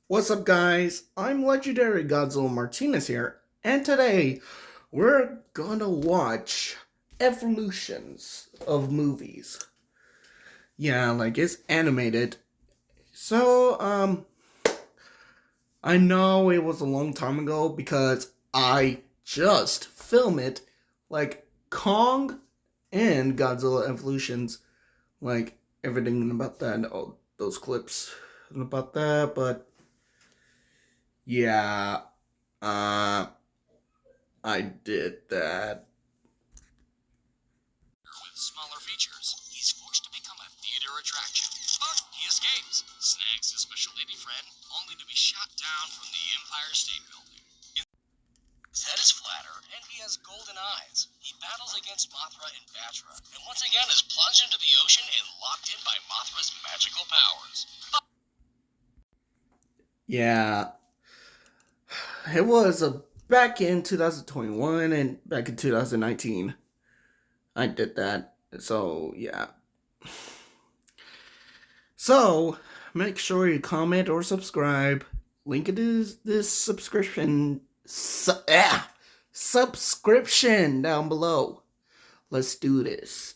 What's up, guys? I'm Legendary Godzilla Martinez here, and today we're gonna watch evolutions of movies. Yeah, like it's animated. So, I know it was a long time ago because I just filmed it, like Kong and Godzilla evolutions, like everything about that, and all those clips about that, but yeah. Uh, I did that. With smaller features, he's forced to become a theater attraction. But he escapes, snags his special lady friend, only to be shot down from the Empire State Building. His head is flatter, and he has golden eyes. He battles against Mothra and Batra, and once again is plunged into the ocean and locked in by Mothra's magical powers. Yeah, it was back in 2021 and back in 2019. I did that. So, yeah. So, make sure you comment or subscribe. Link it is this subscription down below. Let's do this.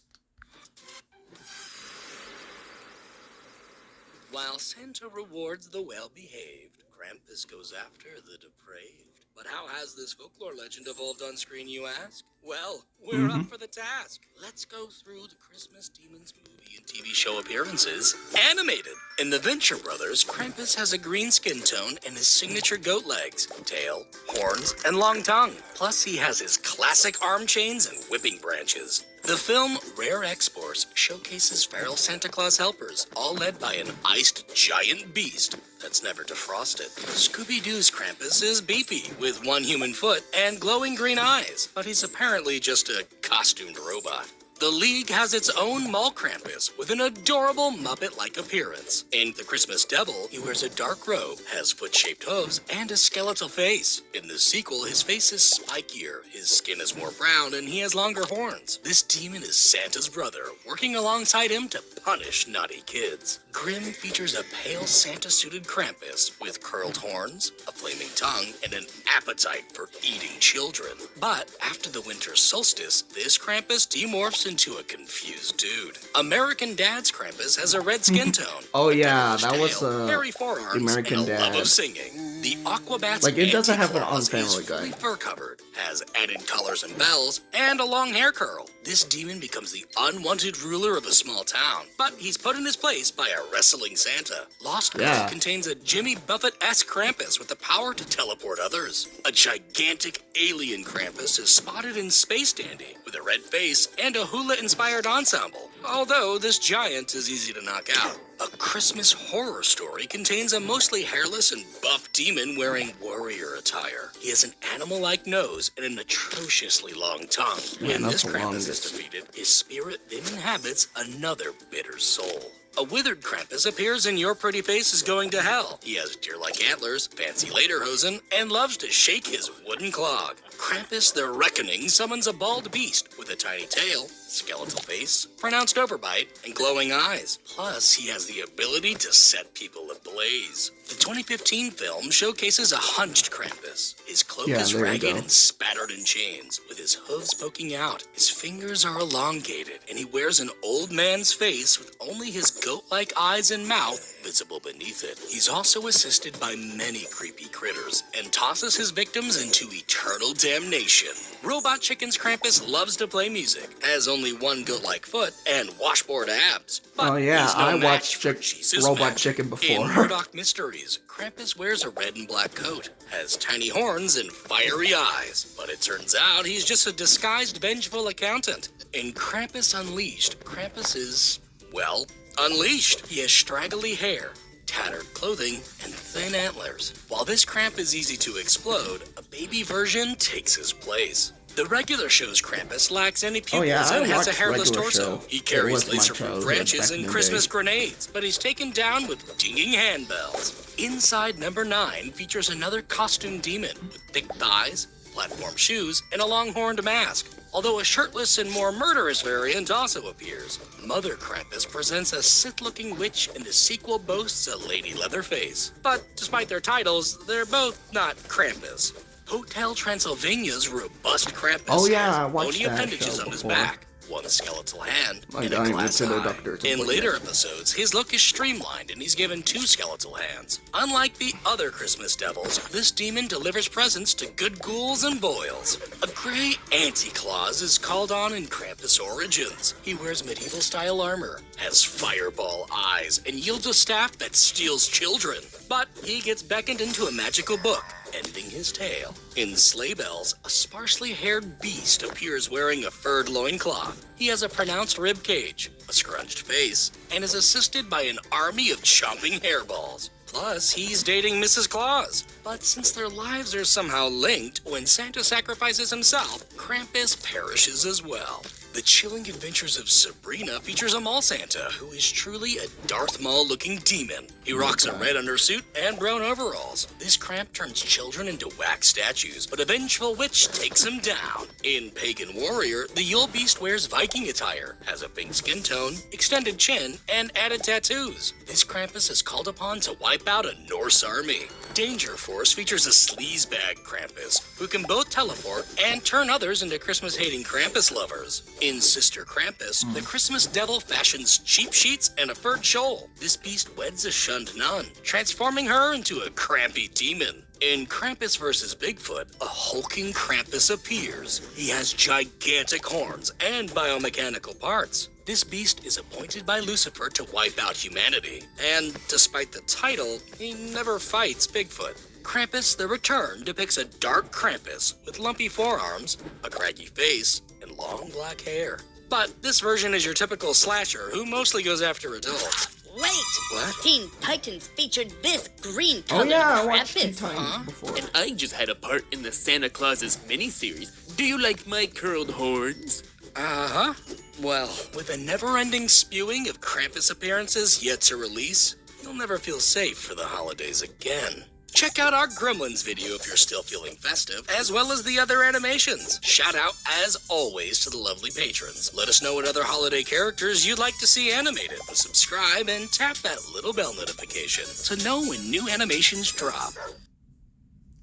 While Santa rewards the well-behaved, Krampus goes after the depraved. But how has this folklore legend evolved on screen, you ask? Well, we're up for the task. Let's go through the Christmas Demons movie and TV show appearances, animated. In the Venture Brothers, Krampus has a green skin tone and his signature goat legs, tail, horns, and long tongue. Plus, he has his classic arm chains and whipping branches. The film Rare Exports showcases feral Santa Claus helpers, all led by an iced giant beast that's never defrosted. Scooby-Doo's Krampus is beefy, with one human foot and glowing green eyes, but he's apparently just a costumed robot. The League has its own Mall Krampus with an adorable Muppet-like appearance. In The Christmas Devil, he wears a dark robe, has foot-shaped hooves, and a skeletal face. In the sequel, his face is spikier, his skin is more brown, and he has longer horns. This demon is Santa's brother, working alongside him to punish naughty kids. Grimm features a pale Santa-suited Krampus with curled horns, a flaming tongue, and an appetite for eating children. But after the winter solstice, this Krampus demorphs into a confused dude. American Dad's Krampus has a red skin tone. Oh a yeah, devilish that was tail, hairy forearms, American and a love Dad. of singing. The Aquabats Like, it doesn't have an Anti-Claus on Family is Guy. fully fur covered, has added collars and bells, and a long hair curl. This demon becomes the unwanted ruler of a small town, but he's put in his place by a wrestling Santa. Lost Girl Yeah. contains a Jimmy Buffett-esque Krampus with the power to teleport others. A gigantic alien Krampus is spotted in Space Dandy with a red face and a hula-inspired ensemble, although this giant is easy to knock out. A Christmas Horror Story contains a mostly hairless and buff demon wearing warrior attire. He has an animal-like nose and an atrociously long tongue. When that's this the Krampus is longest. defeated, his spirit then inhabits another bitter soul. A withered Krampus appears in Your Pretty Face is Going to Hell. He has deer-like antlers, fancy lederhosen, and loves to shake his wooden clog. Krampus the Reckoning summons a bald beast with a tiny tail, skeletal face, pronounced overbite, and glowing eyes. Plus, he has the ability to set people ablaze. The 2015 film showcases a hunched Krampus. His cloak Yeah, is there you ragged go. and spattered in chains, with his hooves poking out. His fingers are elongated, and he wears an old man's face with only his goat-like eyes and mouth visible beneath it. He's also assisted by many creepy critters, and tosses his victims into eternal damnation. Robot Chicken's Krampus loves to play music, has only one goat-like foot, and washboard abs. But Oh yeah, he's no I match watched for Jesus Robot Magic. Chicken In before. Murdoch Mysteries, Krampus wears a red and black coat, has tiny horns and fiery eyes, but it turns out he's just a disguised vengeful accountant. In Krampus Unleashed, Krampus is, well, unleashed. He has straggly hair, tattered clothing, and thin antlers. While this Kramp is easy to explode, a baby version takes his place. The regular show's Krampus lacks any pupils Oh, yeah, I and has a watched hairless regular torso. show. He It carries was my laser from childhood branches back in and the Christmas day. grenades, but he's taken down with dinging handbells. Inside number 9 features another costume demon with thick thighs, platform shoes, and a long-horned mask. although a shirtless and more murderous variant also appears. Mother Krampus presents a Sith-looking witch, and the sequel boasts a Lady Leatherface. But despite their titles, they're both not Krampus. Hotel Transylvania's robust Krampus Oh, yeah, I has watched bony that appendages show on his before. back, one skeletal hand, I and a went glass to the eye. doctor to In look later at it. episodes, his look is streamlined and he's given 2 skeletal hands. Unlike the other Christmas devils, this demon delivers presents to good ghouls and boils. A gray Anti-Claus is called on in Krampus Origins. He wears medieval-style armor, has fireball eyes, and yields a staff that steals children. But he gets beckoned into a magical book, ending his tale. In Sleigh Bells, a sparsely haired beast appears wearing a furred loincloth. He has a pronounced rib cage, a scrunched face, and is assisted by an army of chomping hairballs. Plus, he's dating Mrs. Claus. But since their lives are somehow linked, when Santa sacrifices himself, Krampus perishes as well. The Chilling Adventures of Sabrina features a mall Santa who is truly a Darth Maul-looking demon. He rocks a red undersuit and brown overalls. This cramp turns children into wax statues, but a vengeful witch takes him down. In Pagan Warrior, the Yule Beast wears Viking attire, has a pink skin tone, extended chin, and added tattoos. This Krampus is called upon to wipe out a Norse army. Danger Force features a sleazebag Krampus, who can both teleport and turn others into Christmas-hating Krampus lovers. In Sister Krampus, the Christmas devil fashions cheap sheets and a furred shawl. This beast weds a shunned nun, transforming her into a crampy demon. In Krampus vs. Bigfoot, a hulking Krampus appears. He has gigantic horns and biomechanical parts. This beast is appointed by Lucifer to wipe out humanity. And despite the title, he never fights Bigfoot. Krampus the Return depicts a dark Krampus with lumpy forearms, a craggy face, and long black hair. But this version is your typical slasher who mostly goes after adults. Wait! What? Teen Titans featured this green Oh colored yeah, I watched Teen Krampus. Titans before. And I just had a part in the Santa Claus's miniseries. Do you like my curled horns? Uh-huh. Well, with a never-ending spewing of Krampus appearances yet to release, you'll never feel safe for the holidays again. Check out our Gremlins video if you're still feeling festive, as well as the other animations. Shout out, as always, to the lovely patrons. Let us know what other holiday characters you'd like to see animated. Subscribe and tap that little bell notification to know when new animations drop.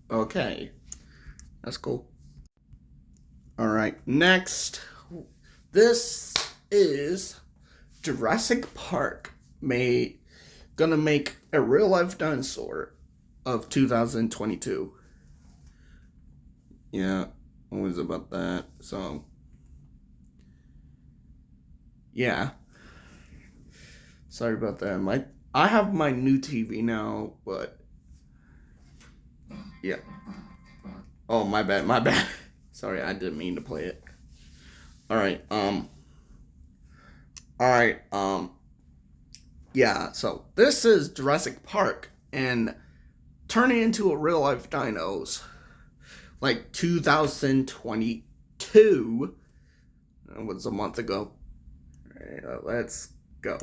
Okay. That's cool. Alright, next. This is Jurassic Park gonna make a real-life dinosaur of 2022. Yeah, always about that. So, yeah. Sorry about that. I have my new TV now, but yeah. Oh, my bad. Sorry, I didn't mean to play it. Alright, yeah, so this is Jurassic Park, and turning into a real life dinos, like 2022, it was a month ago. Alright, let's go.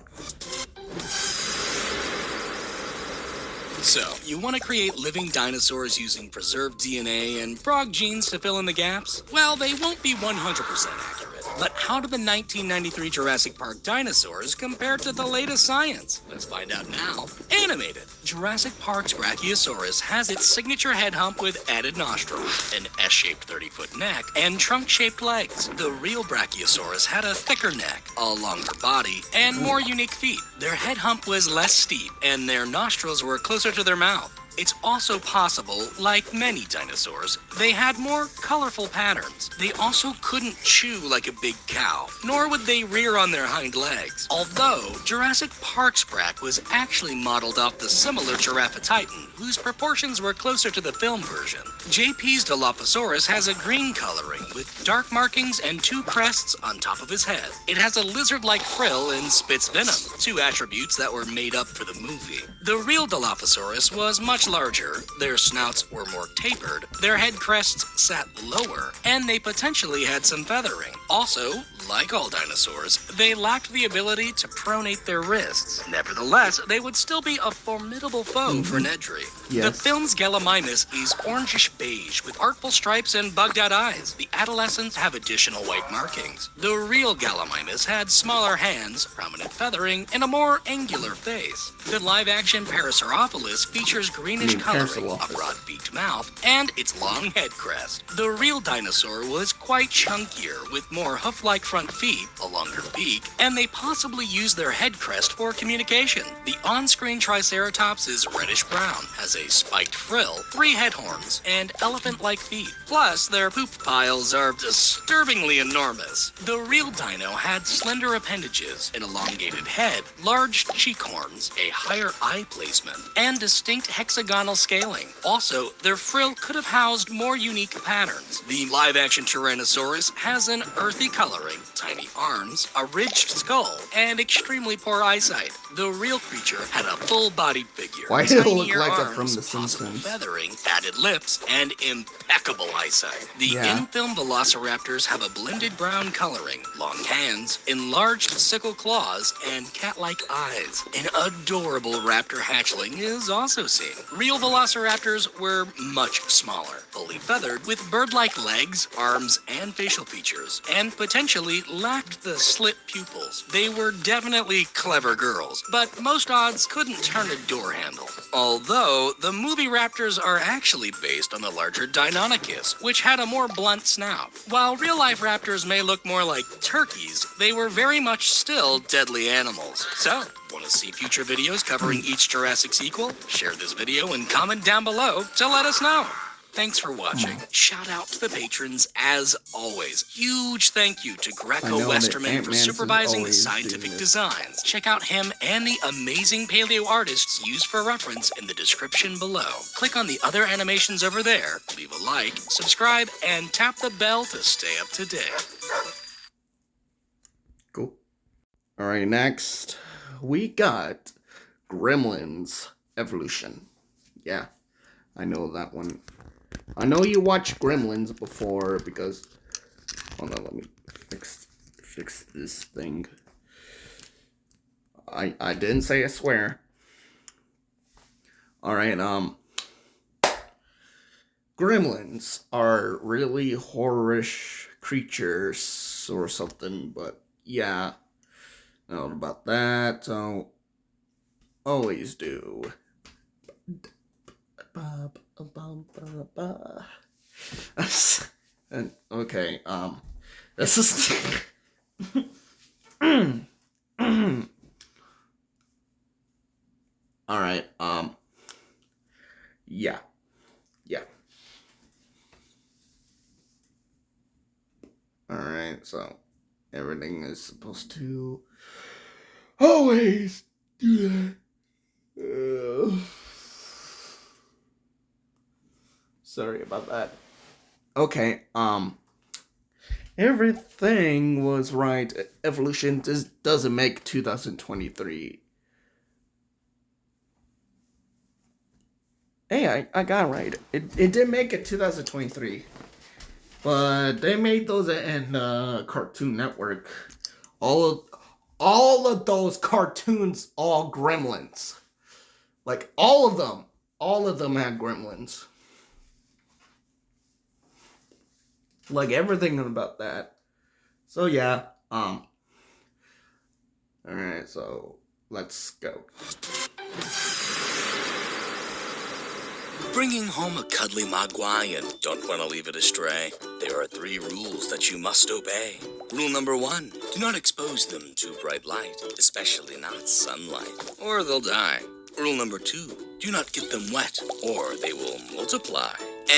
So, you want to create living dinosaurs using preserved DNA and frog genes to fill in the gaps? Well, they won't be 100% accurate. But how do the 1993 Jurassic Park dinosaurs compare to the latest science? Let's find out now. Animated. Jurassic Park's Brachiosaurus has its signature head hump with added nostrils, an S-shaped 30-foot neck, and trunk-shaped legs. The real Brachiosaurus had a thicker neck, a longer body, and more unique feet. Their head hump was less steep, and their nostrils were closer to their mouth. It's also possible, like many dinosaurs, they had more colorful patterns. They also couldn't chew like a big cow, nor would they rear on their hind legs. Although, Jurassic Park's Brach was actually modeled off the similar Giraffatitan, whose proportions were closer to the film version. JP's Dilophosaurus has a green coloring, with dark markings and 2 crests on top of his head. It has a lizard-like frill and spits venom, 2 attributes that were made up for the movie. The real Dilophosaurus was much larger, their snouts were more tapered, their head crests sat lower, and they potentially had some feathering. Also, like all dinosaurs, they lacked the ability to pronate their wrists. Nevertheless, they would still be a formidable foe for Nedry. Yes. The film's Gallimimus is orangish beige with artful stripes and bugged-out eyes. The adolescents have additional white markings. The real Gallimimus had smaller hands, prominent feathering, and a more angular face. The live-action Parasaurolophus features greenish coloring, a broad-beaked mouth, and its long head crest. The real dinosaur was quite chunkier, with more hoof-like front feet, a longer beak, and they possibly used their head crest for communication. The on-screen Triceratops is reddish-brown, has a spiked frill, 3 head horns, and elephant-like feet. Plus, their poop piles are disturbingly enormous. The real dino had slender appendages, an elongated head, large cheek horns, a higher eye placement, and distinct hexagonal scaling. Also, their frill could have housed more unique patterns. The live-action Tyrannosaurus has an earthy coloring, tiny arms, a ridged skull, and extremely poor eyesight. The real creature had a full-bodied figure. Why did it look tinier like it arms, from The possible Simpsons? feathering, padded lips, and impeccable eyesight. The Yeah. in-film velociraptors have a blended brown coloring, long hands, enlarged sickle claws, and cat-like eyes. An adorable raptor hatchling is also seen. Real velociraptors were much smaller, fully feathered, with bird-like legs, arms, and facial features, and potentially lacked the slit pupils. They were definitely clever girls, but most odds couldn't turn a door handle. Although, the movie raptors are actually based on the larger Deinonychus, which had a more blunt snout. While real-life raptors may look more like turkeys, they were very much still deadly animals. So, want to see future videos covering each Jurassic sequel? Share this video and comment down below to let us know. Thanks for watching. Shout out to the patrons as always. Huge thank you to I Greco know that Westerman for Ant-Man's supervising the always scientific doing it. designs. Check out him and the amazing paleo artists used for reference in the description below. Click on the other animations over there, leave a like, subscribe, and tap the bell to stay up to date. Cool. Alright, next we got Gremlins Evolution. Yeah, I know that one. I know you watched Gremlins before because... Hold on, let me fix this thing. I didn't say I swear. Alright, Gremlins are really horrorish creatures or something, but yeah. I don't know about that, so always do. And okay, this is alright, yeah. Alright, so everything is supposed to always do that. Sorry about that. Okay, everything was right. Evolution just doesn't make 2023. Hey, I got it right. It did make it 2023. But they made those in Cartoon Network. All of those cartoons, all Gremlins. Like, all of them. All of them had Gremlins. Like, everything about that. So, yeah. Alright, so, let's go. Bringing home a cuddly Mogwai and don't want to leave it astray. There are 3 rules that you must obey. Rule number 1, do not expose them to bright light, especially not sunlight, or they'll die. Rule number 2, do not get them wet, or they will multiply.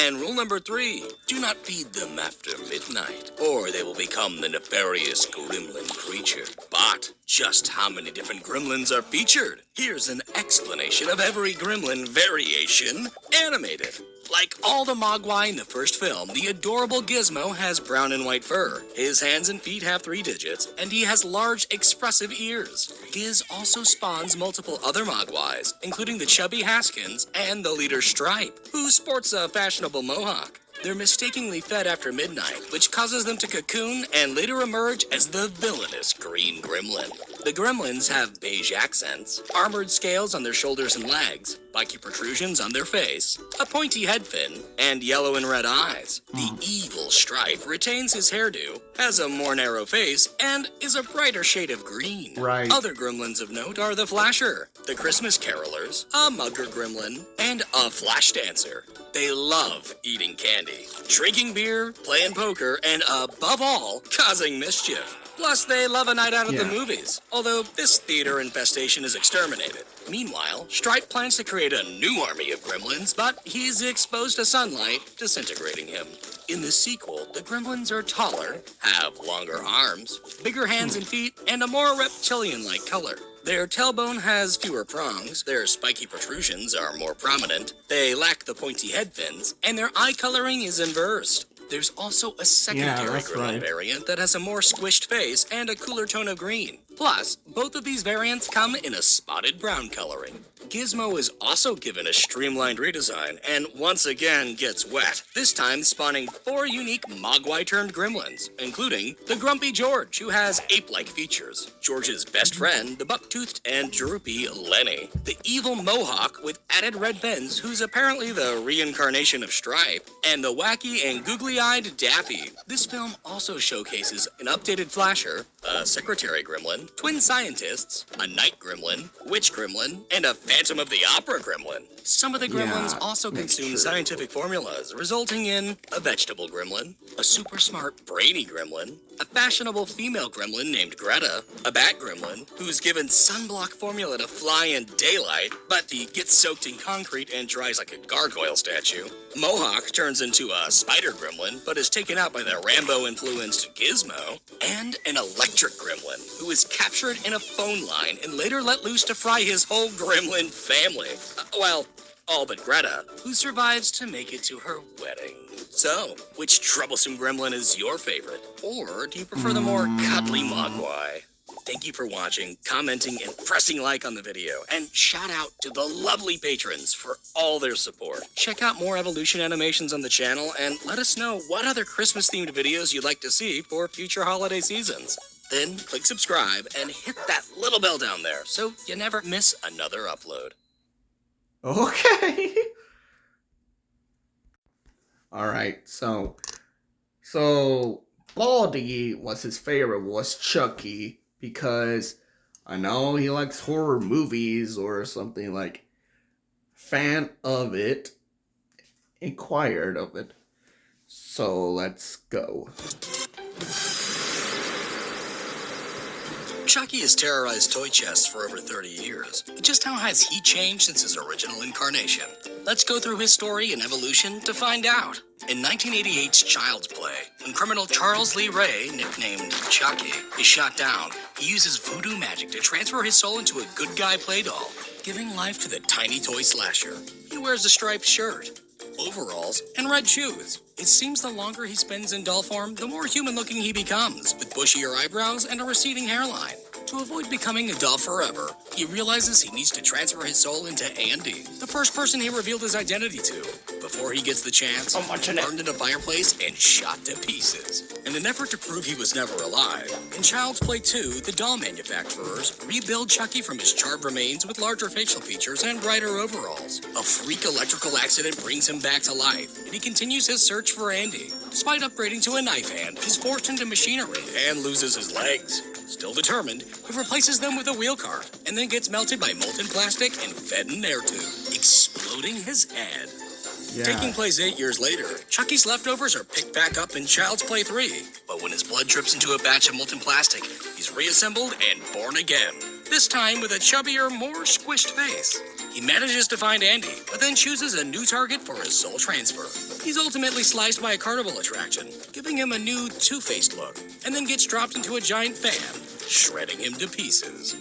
And rule number 3, do not feed them after midnight, or they will become the nefarious gremlin creature. But just how many different gremlins are featured? Here's an explanation of every gremlin variation animated. Like all the Mogwai in the first film, the adorable Gizmo has brown and white fur. His hands and feet have 3 digits, and he has large, expressive ears. Giz also spawns multiple other Mogwais, including the chubby Haskins and the leader Stripe, who sports a fashionable mohawk. They're mistakenly fed after midnight, which causes them to cocoon and later emerge as the villainous Green Gremlin. The gremlins have beige accents, armored scales on their shoulders and legs, spiky protrusions on their face, a pointy head fin, and yellow and red eyes. The evil Stripe retains his hairdo, has a more narrow face, and is a brighter shade of green. Right. Other gremlins of note are the Flasher, the Christmas Carolers, a Mugger Gremlin, and a Flash Dancer. They love eating candy, drinking beer, playing poker, and above all, causing mischief. Plus, they love a night out at the movies, although this theater infestation is exterminated. Meanwhile, Stripe plans to create a new army of gremlins, but he's exposed to sunlight, disintegrating him. In the sequel, the gremlins are taller, have longer arms, bigger hands and feet, and a more reptilian-like color. Their tailbone has fewer prongs, their spiky protrusions are more prominent, they lack the pointy head fins, and their eye coloring is inversed. There's also a secondary gremlin variant that has a more squished face and a cooler tone of green. Plus, both of these variants come in a spotted brown coloring. Gizmo is also given a streamlined redesign and once again gets wet, this time spawning 4 unique Mogwai-turned gremlins, including the Grumpy George, who has ape-like features, George's best friend, the buck-toothed and droopy Lenny, the evil Mohawk with added red fins, who's apparently the reincarnation of Stripe, and the wacky and googly-eyed Daffy. This film also showcases an updated Flasher, a Secretary Gremlin, twin scientists, a Night Gremlin, Witch Gremlin, and a Phantom of the Opera Gremlin. Some of the gremlins also consume scientific formulas, resulting in a vegetable gremlin, a super smart brainy gremlin, a fashionable female gremlin named Greta, a bat gremlin who's given sunblock formula to fly in daylight, but he gets soaked in concrete and dries like a gargoyle statue. Mohawk turns into a spider gremlin, but is taken out by the Rambo-influenced Gizmo, and an electric gremlin who is captured in a phone line and later let loose to fry his whole gremlin family. Well, all but Greta, who survives to make it to her wedding. So, which troublesome gremlin is your favorite? Or do you prefer the more cuddly Mogwai? Thank you for watching, commenting, and pressing like on the video. And shout out to the lovely patrons for all their support. Check out more Evolution animations on the channel and let us know what other Christmas-themed videos you'd like to see for future holiday seasons. Then click subscribe and hit that little bell down there so you never miss another upload. Okay. Alright, so Baldy was his favorite was Chucky because I know he likes horror movies or something, like fan of it, inquired of it. So let's go. Chucky has terrorized toy chests for over 30 years. But just how has he changed since his original incarnation? Let's go through his story and evolution to find out. In 1988's Child's Play, when criminal Charles Lee Ray, nicknamed Chucky, is shot down, he uses voodoo magic to transfer his soul into a good guy play doll, giving life to the tiny toy slasher. He wears a striped shirt, overalls, and red shoes. It seems the longer he spends in doll form, the more human-looking he becomes, with bushier eyebrows and a receding hairline. To avoid becoming a doll forever, he realizes he needs to transfer his soul into Andy, the first person he revealed his identity to. Before he gets the chance, he burned in a fireplace and shot to pieces. In an effort to prove he was never alive, in Child's Play 2, the doll manufacturers rebuild Chucky from his charred remains with larger facial features and brighter overalls. A freak electrical accident brings him back to life, and he continues his search for Andy. Despite upgrading to a knife hand, he's forced into machinery and loses his legs. Still determined, he replaces them with a wheel cart, and then gets melted by molten plastic and fed an air tube, exploding his head. Yeah. Taking place 8 years later, Chucky's leftovers are picked back up in Child's Play 3. But when his blood drips into a batch of molten plastic, he's reassembled and born again. This time with a chubbier, more squished face. He manages to find Andy, but then chooses a new target for his soul transfer. He's ultimately sliced by a carnival attraction, giving him a new two-faced look, and then gets dropped into a giant fan, shredding him to pieces.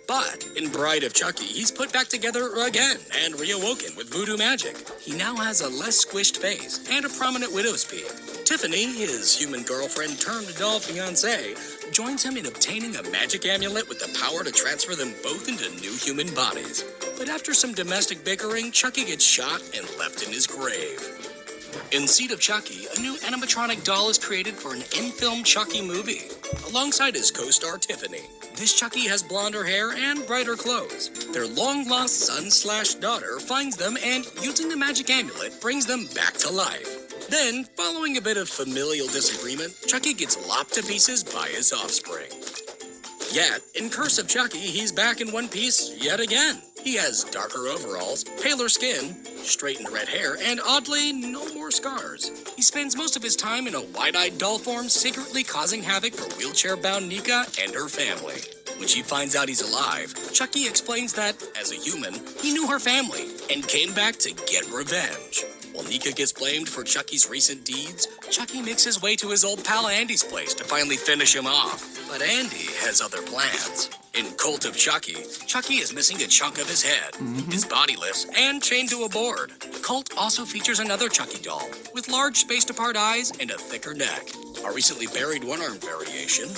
But in Bride of Chucky, he's put back together again and reawoken with voodoo magic. He now has a less squished face and a prominent widow's peak. Tiffany, his human girlfriend turned doll fiancée, joins him in obtaining a magic amulet with the power to transfer them both into new human bodies. But after some domestic bickering, Chucky gets shot and left in his grave. In Seed of Chucky, a new animatronic doll is created for an in-film Chucky movie, alongside his co-star Tiffany. This Chucky has blonder hair and brighter clothes. Their long-lost son/daughter finds them and, using the magic amulet, brings them back to life. Then, following a bit of familial disagreement, Chucky gets lopped to pieces by his offspring. Yet, in Curse of Chucky, he's back in one piece yet again. He has darker overalls, paler skin, straightened red hair, and oddly, no more scars. He spends most of his time in a wide-eyed doll form, secretly causing havoc for wheelchair-bound Nika and her family. When she finds out he's alive, Chucky explains that, as a human, he knew her family and came back to get revenge. While Nika gets blamed for Chucky's recent deeds, Chucky makes his way to his old pal Andy's place to finally finish him off. But Andy has other plans. In Cult of Chucky, Chucky is missing a chunk of his head, is bodiless, and chained to a board. Cult also features another Chucky doll, with large spaced-apart eyes and a thicker neck. A recently buried one-arm variation,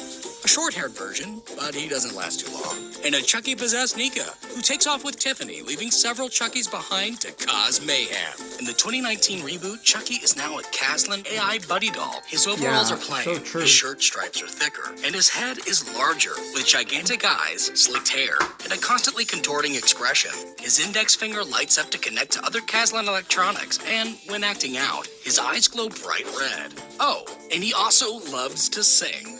a short-haired version, but he doesn't last too long, and a Chucky-possessed Nika, who takes off with Tiffany, leaving several Chuckies behind to cause mayhem. In the 2019 reboot, Chucky is now a Caslin AI buddy doll. His overalls are plain, so true. his shirt stripes are thicker, and his head is larger, with gigantic eyes, slicked hair, and a constantly contorting expression. His index finger lights up to connect to other Caslin electronics, and when acting out, his eyes glow bright red. Oh, and he also loves to sing.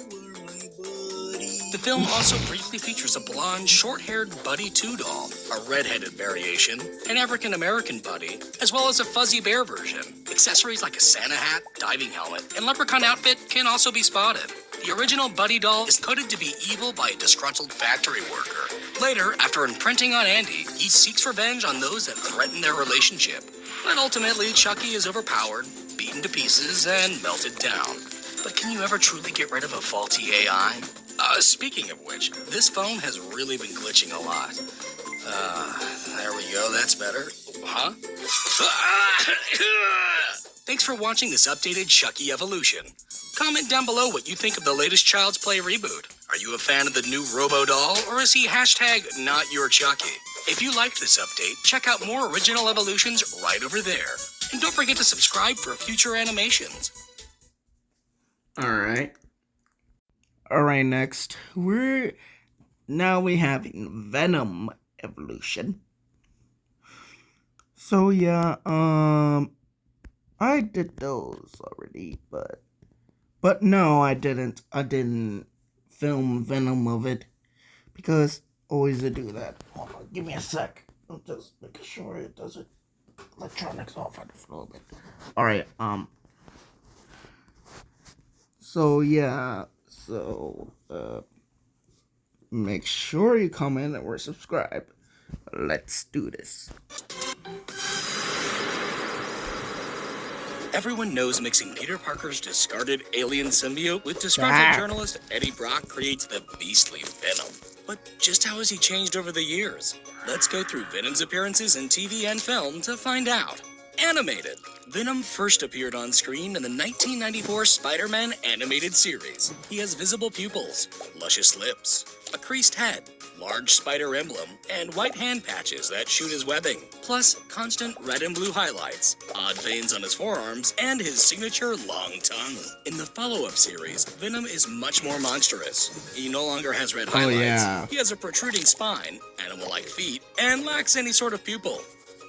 The film also briefly features a blonde, short-haired Buddy 2 doll, a red-headed variation, an African-American Buddy, as well as a Fuzzy Bear version. Accessories like a Santa hat, diving helmet, and leprechaun outfit can also be spotted. The original Buddy doll is coded to be evil by a disgruntled factory worker. Later, after imprinting on Andy, he seeks revenge on those that threaten their relationship. But ultimately, Chucky is overpowered, beaten to pieces, and melted down. But can you ever truly get rid of a faulty AI? Speaking of which, this phone has really been glitching a lot. There we go, that's better. Huh? Thanks for watching this updated Chucky Evolution. Comment down below what you think of the latest Child's Play reboot. Are you a fan of the new Robo Doll, or is he #NotYourChucky? If you liked this update, check out more original evolutions right over there. And don't forget to subscribe for future animations. Alright, next we have Venom Evolution. So yeah, I did those already, but no, I didn't film Venom of it, because always to do that. Hold on, give me a sec. I'm just making sure it doesn't electronics off on the floor. Alright, so yeah, make sure you comment or subscribe. Let's do this. Everyone knows mixing Peter Parker's discarded alien symbiote with disgruntled journalist Eddie Brock creates the beastly Venom. But just how has he changed over the years? Let's go through Venom's appearances in TV and film to find out. Animated. Venom first appeared on screen in the 1994 Spider-Man animated series. He has visible pupils, luscious lips, a creased head, large spider emblem, and white hand patches that shoot his webbing, plus constant red and blue highlights, odd veins on his forearms, and his signature long tongue. In the follow-up series, Venom is much more monstrous. He no longer has red highlights. He has a protruding spine, animal-like feet, and lacks any sort of pupil.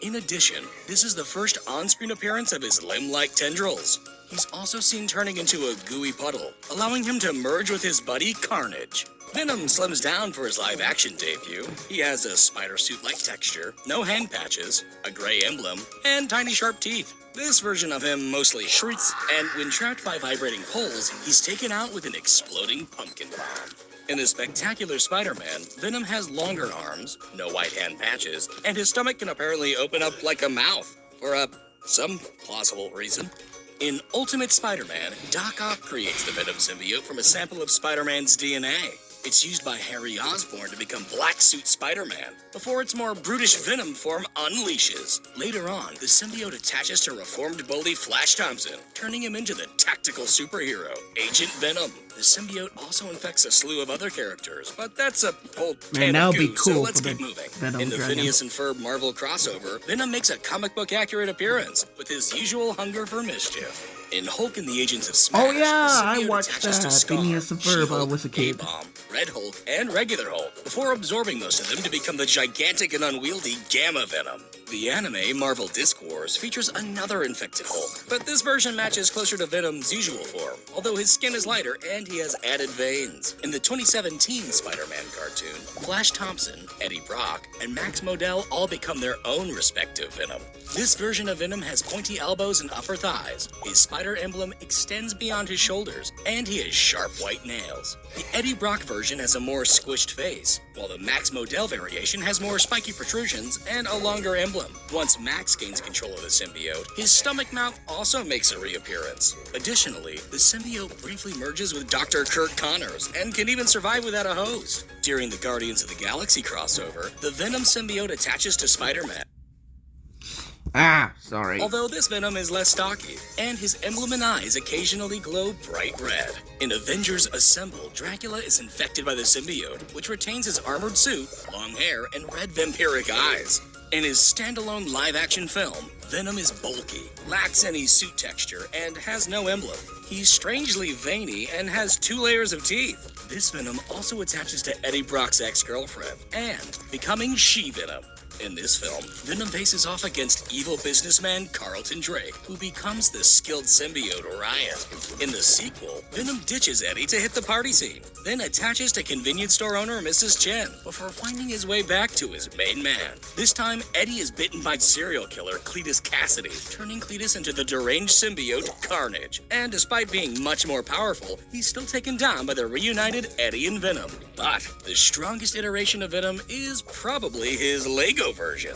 In addition, this is the first on-screen appearance of his limb-like tendrils. He's also seen turning into a gooey puddle, allowing him to merge with his buddy Carnage. Venom slims down for his live-action debut. He has a spider suit-like texture, no hand patches, a gray emblem, and tiny sharp teeth. This version of him mostly shrieks, and when trapped by vibrating poles, he's taken out with an exploding pumpkin bomb. In the Spectacular Spider-Man, Venom has longer arms, no white hand patches, and his stomach can apparently open up like a mouth, for some plausible reason. In Ultimate Spider-Man, Doc Ock creates the Venom symbiote from a sample of Spider-Man's DNA. It's used by Harry Osborn to become Black Suit Spider-Man, before its more brutish Venom form unleashes. Later on, the symbiote attaches to reformed bully Flash Thompson, turning him into the tactical superhero, Agent Venom. The symbiote also infects a slew of other characters, but that's a whole can of goo, so let's keep moving. In the Phineas and Ferb Marvel crossover, Venom makes a comic book accurate appearance, with with his usual hunger for mischief. In Hulk and the Agents of Smash, Oh yeah, the I symbiote watched attaches to that. Scar, Phineas and Ferb. I She-Hulk, was a kid. A-Bomb, Red Hulk, and regular Hulk, before absorbing most of them to become the gigantic and unwieldy Gamma Venom. The anime Marvel Disc Wars features another infected Hulk, but this version matches closer to Venom's usual form, although his skin is lighter and he has added veins. In the 2017 Spider-Man cartoon, Flash Thompson, Eddie Brock, and Max Modell all become their own respective Venom. This version of Venom has pointy elbows and upper thighs, his spider emblem extends beyond his shoulders, and he has sharp white nails. The Eddie Brock version has a more squished face, while the Max Modell variation has more spiky protrusions and a longer emblem. Once Max gains control of the symbiote, his stomach mouth also makes a reappearance. Additionally, the symbiote briefly merges with Dr. Kirk Connors and can even survive without a host. During the Guardians of the Galaxy crossover, the Venom symbiote attaches to Spider-Man. Sorry. Although this Venom is less stocky, and his emblem and eyes occasionally glow bright red. In Avengers Assemble, Dracula is infected by the symbiote, which retains his armored suit, long hair, and red vampiric eyes. In his standalone live-action film, Venom is bulky, lacks any suit texture, and has no emblem. He's strangely veiny and has 2 layers of teeth. This Venom also attaches to Eddie Brock's ex-girlfriend, and becoming She-Venom. In this film, Venom faces off against evil businessman Carlton Drake, who becomes the skilled symbiote Riot. In the sequel, Venom ditches Eddie to hit the party scene, then attaches to convenience store owner Mrs. Chen before finding his way back to his main man. This time, Eddie is bitten by serial killer Cletus Cassidy, turning Cletus into the deranged symbiote Carnage. And despite being much more powerful, he's still taken down by the reunited Eddie and Venom. But the strongest iteration of Venom is probably his Lego version.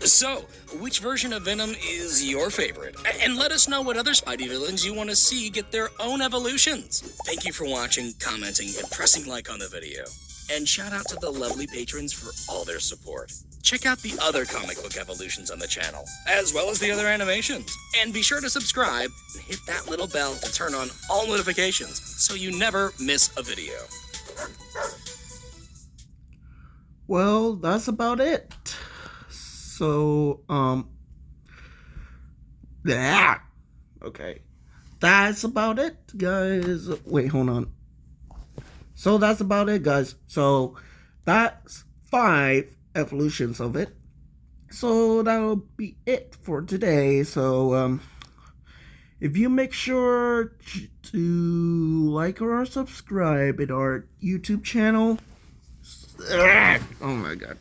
So, which version of Venom is your favorite? And let us know what other Spidey villains you want to see get their own evolutions. Thank you for watching, commenting, and pressing like on the video. And shout out to the lovely patrons for all their support. Check out the other comic book evolutions on the channel, as well as the other animations. And be sure to subscribe and hit that little bell to turn on all notifications so you never miss a video. Well, that's about it. So, yeah. Okay. That's about it, guys. Wait, hold on. So that's about it, guys. So that's 5 evolutions of it. So that'll be it for today. So, if you make sure to like or subscribe in our YouTube channel. Oh my god.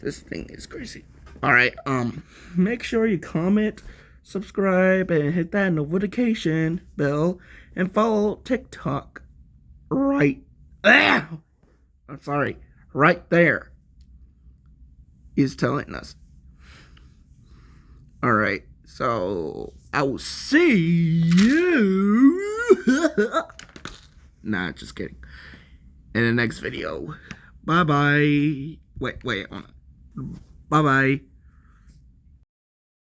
This thing is crazy. Alright, make sure you comment, subscribe, and hit that notification bell, and follow TikTok right right there is telling us. Alright, so I will see you nah, just kidding. In the next video. Bye bye. Wait, hold on. Bye bye.